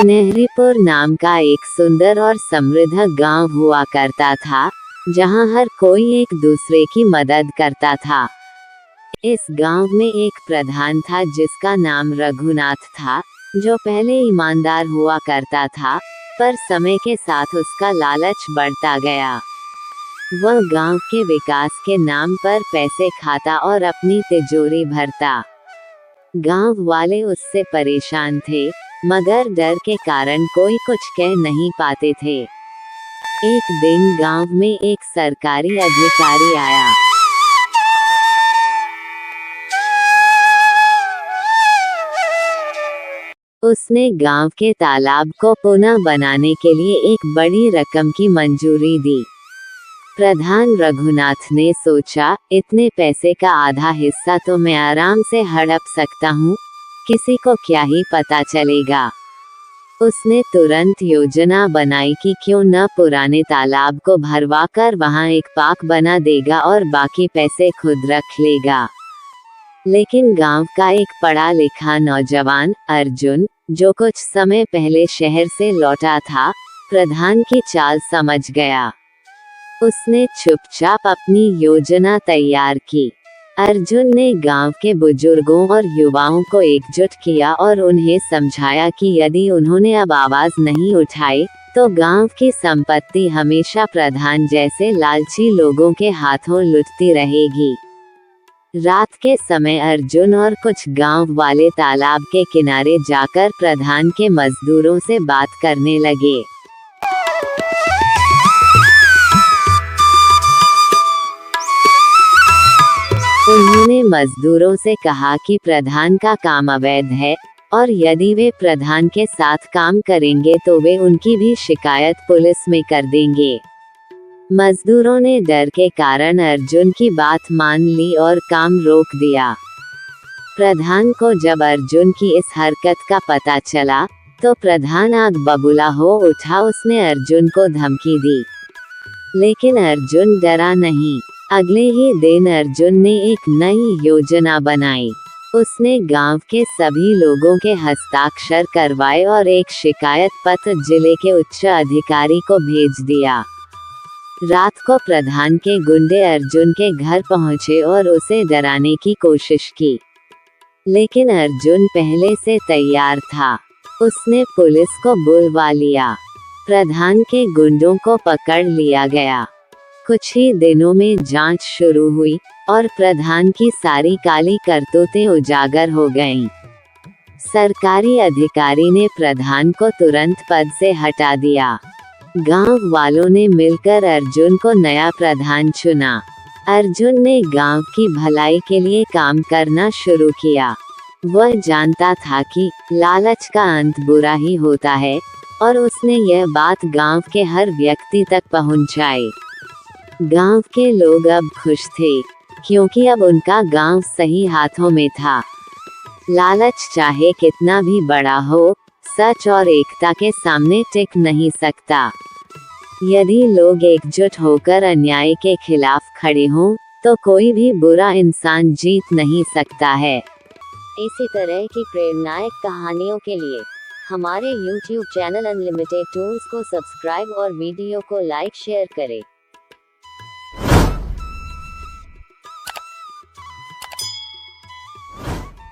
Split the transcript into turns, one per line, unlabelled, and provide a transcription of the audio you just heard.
सुनहरीपुर नाम का एक सुंदर और समृद्ध गांव हुआ करता था, जहां हर कोई एक दूसरे की मदद करता था। इस गांव में एक प्रधान था जिसका नाम रघुनाथ था, जो पहले ईमानदार हुआ करता था, पर समय के साथ उसका लालच बढ़ता गया। वह गांव के विकास के नाम पर पैसे खाता और अपनी तिजोरी भरता। गांव वाले उससे परेशान थे, मगर डर के कारण कोई कुछ कह नहीं पाते थे। एक दिन गांव में एक सरकारी अधिकारी आया। उसने गांव के तालाब को पुनः बनाने के लिए एक बड़ी रकम की मंजूरी दी। प्रधान रघुनाथ ने सोचा, इतने पैसे का आधा हिस्सा तो मैं आराम से हड़प सकता हूँ, किसी को क्या ही पता चलेगा। उसने तुरंत योजना बनाई कि क्यों न पुराने तालाब को भरवा कर वहाँ एक पार्क बना देगा और बाकी पैसे खुद रख लेगा। लेकिन गांव का एक पढ़ा लिखा नौजवान अर्जुन, जो कुछ समय पहले शहर से लौटा था, प्रधान की चाल समझ गया। उसने चुपचाप अपनी योजना तैयार की। अर्जुन ने गांव के बुजुर्गों और युवाओं को एकजुट किया और उन्हें समझाया कि यदि उन्होंने अब आवाज नहीं उठाई, तो गांव की संपत्ति हमेशा प्रधान जैसे लालची लोगों के हाथों लुटती रहेगी। रात के समय अर्जुन और कुछ गांव वाले तालाब के किनारे जाकर प्रधान के मजदूरों से बात करने लगे। उन्होंने मजदूरों से कहा कि प्रधान का काम अवैध है और यदि वे प्रधान के साथ काम करेंगे तो वे उनकी भी शिकायत पुलिस में कर देंगे। मजदूरों ने डर के कारण अर्जुन की बात मान ली और काम रोक दिया। प्रधान को जब अर्जुन की इस हरकत का पता चला, तो प्रधान आग बबूला हो उठा। उसने अर्जुन को धमकी दी, लेकिन अर्जुन डरा नहीं। अगले ही दिन अर्जुन ने एक नई योजना बनाई। उसने गांव के सभी लोगों के हस्ताक्षर करवाए और एक शिकायत पत्र जिले के उच्च अधिकारी को भेज दिया। रात को प्रधान के गुंडे अर्जुन के घर पहुंचे और उसे डराने की कोशिश की, लेकिन अर्जुन पहले से तैयार था। उसने पुलिस को बुलवा लिया। प्रधान के गुंडों को पकड़ लिया गया। कुछ ही दिनों में जांच शुरू हुई और प्रधान की सारी काली करतूतें उजागर हो गईं। सरकारी अधिकारी ने प्रधान को तुरंत पद से हटा दिया। गांव वालों ने मिलकर अर्जुन को नया प्रधान चुना। अर्जुन ने गांव की भलाई के लिए काम करना शुरू किया। वह जानता था कि लालच का अंत बुरा ही होता है, और उसने यह बात गांव के हर व्यक्ति तक पहुंचाई। गांव के लोग अब खुश थे, क्योंकि अब उनका गांव सही हाथों में था। लालच चाहे कितना भी बड़ा हो, सच और एकता के सामने टिक नहीं सकता। यदि लोग एकजुट होकर अन्याय के खिलाफ खड़े हों, तो कोई भी बुरा इंसान जीत नहीं सकता है। इसी तरह की प्रेरणादायक कहानियों के लिए हमारे YouTube चैनल अनलिमिटेड टूल्स को सब्सक्राइब और वीडियो को लाइक शेयर करें।